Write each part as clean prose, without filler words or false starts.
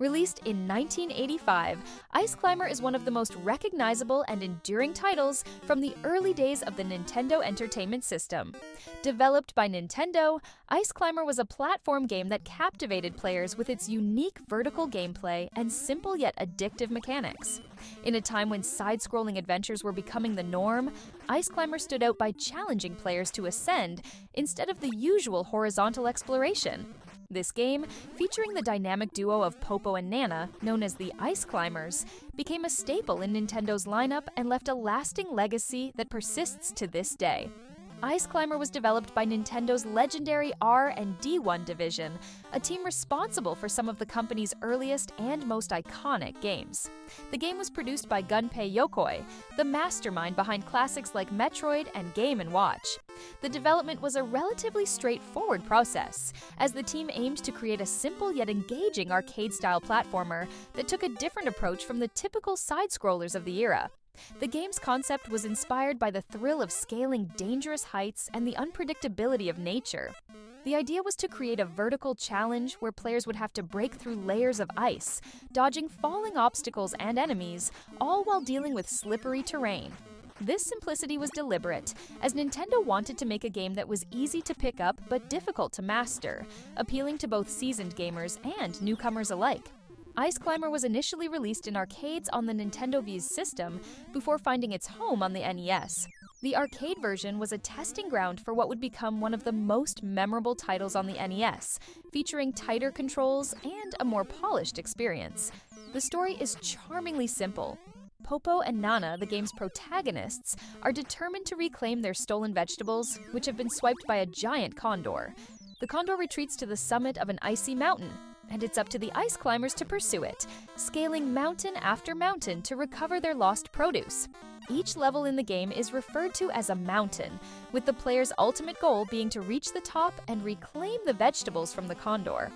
Released in 1985, Ice Climber is one of the most recognizable and enduring titles from the early days of the Nintendo Entertainment System. Developed by Nintendo, Ice Climber was a platform game that captivated players with its unique vertical gameplay and simple yet addictive mechanics. In a time when side-scrolling adventures were becoming the norm, Ice Climber stood out by challenging players to ascend instead of the usual horizontal exploration. This game, featuring the dynamic duo of Popo and Nana, known as the Ice Climbers, became a staple in Nintendo's lineup and left a lasting legacy that persists to this day. Ice Climber was developed by Nintendo's legendary R&D1 division, a team responsible for some of the company's earliest and most iconic games. The game was produced by Gunpei Yokoi, the mastermind behind classics like Metroid and Game & Watch. The development was a relatively straightforward process, as the team aimed to create a simple yet engaging arcade-style platformer that took a different approach from the typical side-scrollers of the era. The game's concept was inspired by the thrill of scaling dangerous heights and the unpredictability of nature. The idea was to create a vertical challenge where players would have to break through layers of ice, dodging falling obstacles and enemies, all while dealing with slippery terrain. This simplicity was deliberate, as Nintendo wanted to make a game that was easy to pick up but difficult to master, appealing to both seasoned gamers and newcomers alike. Ice Climber was initially released in arcades on the Nintendo V's system before finding its home on the NES. The arcade version was a testing ground for what would become one of the most memorable titles on the NES, featuring tighter controls and a more polished experience. The story is charmingly simple. Popo and Nana, the game's protagonists, are determined to reclaim their stolen vegetables, which have been swiped by a giant condor. The condor retreats to the summit of an icy mountain, and it's up to the Ice Climbers to pursue it, scaling mountain after mountain to recover their lost produce. Each level in the game is referred to as a mountain, with the player's ultimate goal being to reach the top and reclaim the vegetables from the condor.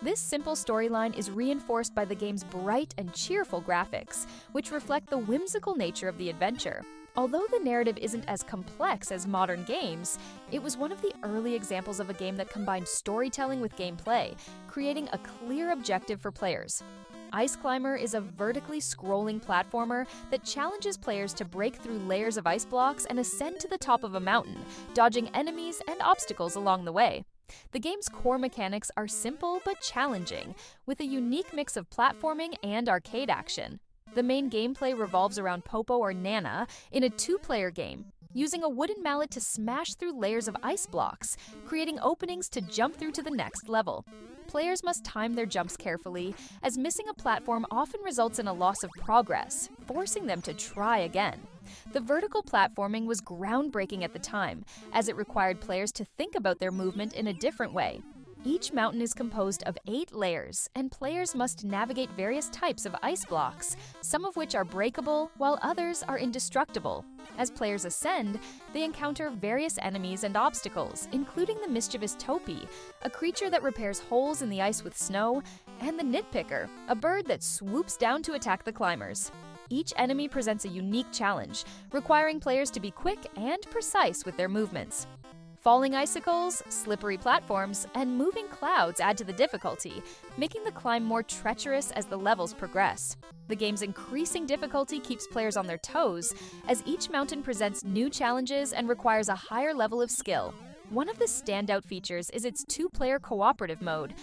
This simple storyline is reinforced by the game's bright and cheerful graphics, which reflect the whimsical nature of the adventure. Although the narrative isn't as complex as modern games, it was one of the early examples of a game that combined storytelling with gameplay, creating a clear objective for players. Ice Climber is a vertically scrolling platformer that challenges players to break through layers of ice blocks and ascend to the top of a mountain, dodging enemies and obstacles along the way. The game's core mechanics are simple but challenging, with a unique mix of platforming and arcade action. The main gameplay revolves around Popo or Nana in a two-player game, using a wooden mallet to smash through layers of ice blocks, creating openings to jump through to the next level. Players must time their jumps carefully, as missing a platform often results in a loss of progress, forcing them to try again. The vertical platforming was groundbreaking at the time, as it required players to think about their movement in a different way. Each mountain is composed of 8 layers, and players must navigate various types of ice blocks, some of which are breakable, while others are indestructible. As players ascend, they encounter various enemies and obstacles, including the mischievous Topi, a creature that repairs holes in the ice with snow, and the Nitpicker, a bird that swoops down to attack the climbers. Each enemy presents a unique challenge, requiring players to be quick and precise with their movements. Falling icicles, slippery platforms, and moving clouds add to the difficulty, making the climb more treacherous as the levels progress. The game's increasing difficulty keeps players on their toes, as each mountain presents new challenges and requires a higher level of skill. One of the standout features is its two-player cooperative mode.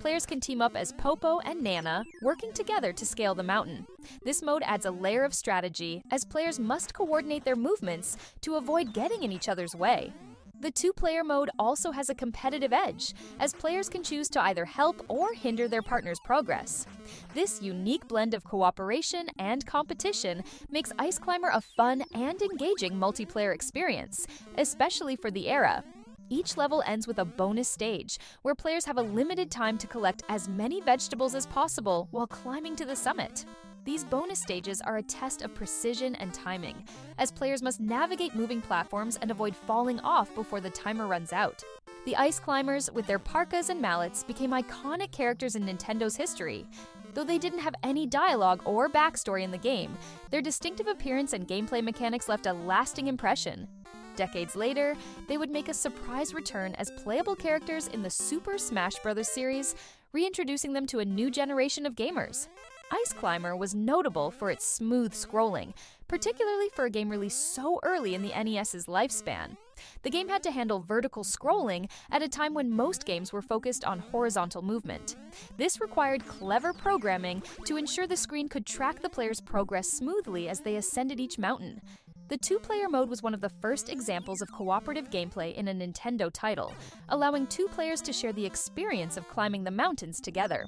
Players can team up as Popo and Nana, working together to scale the mountain. This mode adds a layer of strategy, as players must coordinate their movements to avoid getting in each other's way. The two-player mode also has a competitive edge, as players can choose to either help or hinder their partner's progress. This unique blend of cooperation and competition makes Ice Climber a fun and engaging multiplayer experience, especially for the era. Each level ends with a bonus stage, where players have a limited time to collect as many vegetables as possible while climbing to the summit. These bonus stages are a test of precision and timing, as players must navigate moving platforms and avoid falling off before the timer runs out. The Ice Climbers, with their parkas and mallets, became iconic characters in Nintendo's history. Though they didn't have any dialogue or backstory in the game, their distinctive appearance and gameplay mechanics left a lasting impression. Decades later, they would make a surprise return as playable characters in the Super Smash Bros. Series, reintroducing them to a new generation of gamers. Ice Climber was notable for its smooth scrolling, particularly for a game released so early in the NES's lifespan. The game had to handle vertical scrolling at a time when most games were focused on horizontal movement. This required clever programming to ensure the screen could track the player's progress smoothly as they ascended each mountain. The two-player mode was one of the first examples of cooperative gameplay in a Nintendo title, allowing two players to share the experience of climbing the mountains together.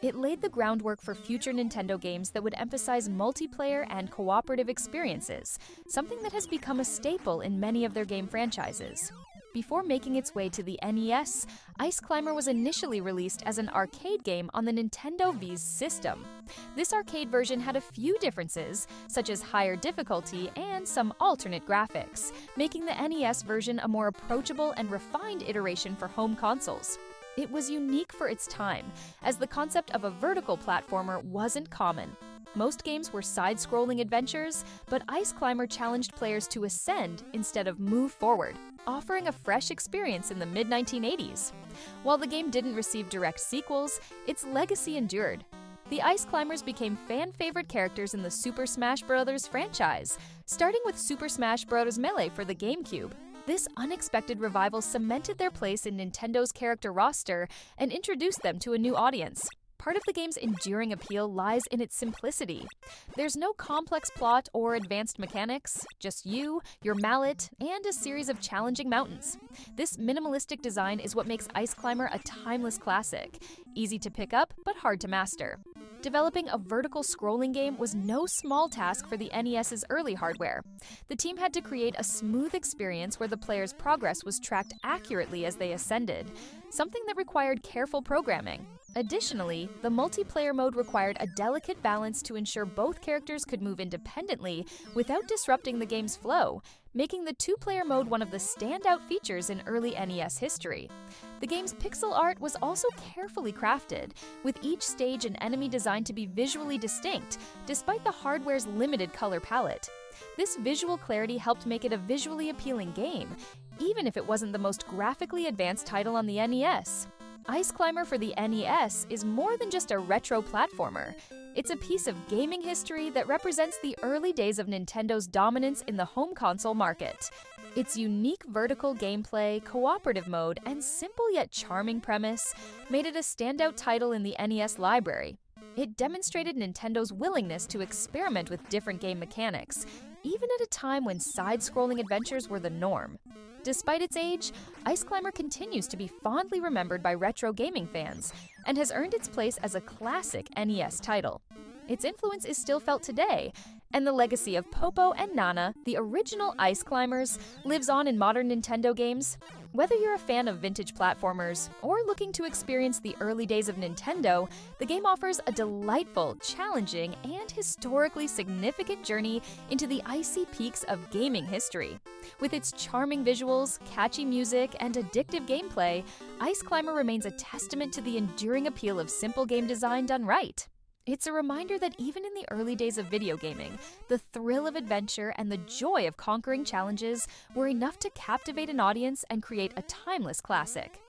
It laid the groundwork for future Nintendo games that would emphasize multiplayer and cooperative experiences, something that has become a staple in many of their game franchises. Before making its way to the NES, Ice Climber was initially released as an arcade game on the Nintendo V's system. This arcade version had a few differences, such as higher difficulty and some alternate graphics, making the NES version a more approachable and refined iteration for home consoles. It was unique for its time, as the concept of a vertical platformer wasn't common. Most games were side-scrolling adventures, but Ice Climber challenged players to ascend instead of move forward, offering a fresh experience in the mid-1980s. While the game didn't receive direct sequels, its legacy endured. The Ice Climbers became fan-favorite characters in the Super Smash Bros. Franchise, starting with Super Smash Bros. Melee for the GameCube. This unexpected revival cemented their place in Nintendo's character roster and introduced them to a new audience. Part of the game's enduring appeal lies in its simplicity. There's no complex plot or advanced mechanics, just you, your mallet, and a series of challenging mountains. This minimalistic design is what makes Ice Climber a timeless classic, easy to pick up but hard to master. Developing a vertical scrolling game was no small task for the NES's early hardware. The team had to create a smooth experience where the player's progress was tracked accurately as they ascended, something that required careful programming. Additionally, the multiplayer mode required a delicate balance to ensure both characters could move independently without disrupting the game's flow, making the two-player mode one of the standout features in early NES history. The game's pixel art was also carefully crafted, with each stage and enemy designed to be visually distinct, despite the hardware's limited color palette. This visual clarity helped make it a visually appealing game, even if it wasn't the most graphically advanced title on the NES. Ice Climber for the NES is more than just a retro platformer. It's a piece of gaming history that represents the early days of Nintendo's dominance in the home console market. Its unique vertical gameplay, cooperative mode, and simple yet charming premise made it a standout title in the NES library. It demonstrated Nintendo's willingness to experiment with different game mechanics, even at a time when side-scrolling adventures were the norm. Despite its age, Ice Climber continues to be fondly remembered by retro gaming fans and has earned its place as a classic NES title. Its influence is still felt today, and the legacy of Popo and Nana, the original Ice Climbers, lives on in modern Nintendo games. Whether you're a fan of vintage platformers or looking to experience the early days of Nintendo, the game offers a delightful, challenging, and historically significant journey into the icy peaks of gaming history. With its charming visuals, catchy music, and addictive gameplay, Ice Climber remains a testament to the enduring appeal of simple game design done right. It's a reminder that even in the early days of video gaming, the thrill of adventure and the joy of conquering challenges were enough to captivate an audience and create a timeless classic.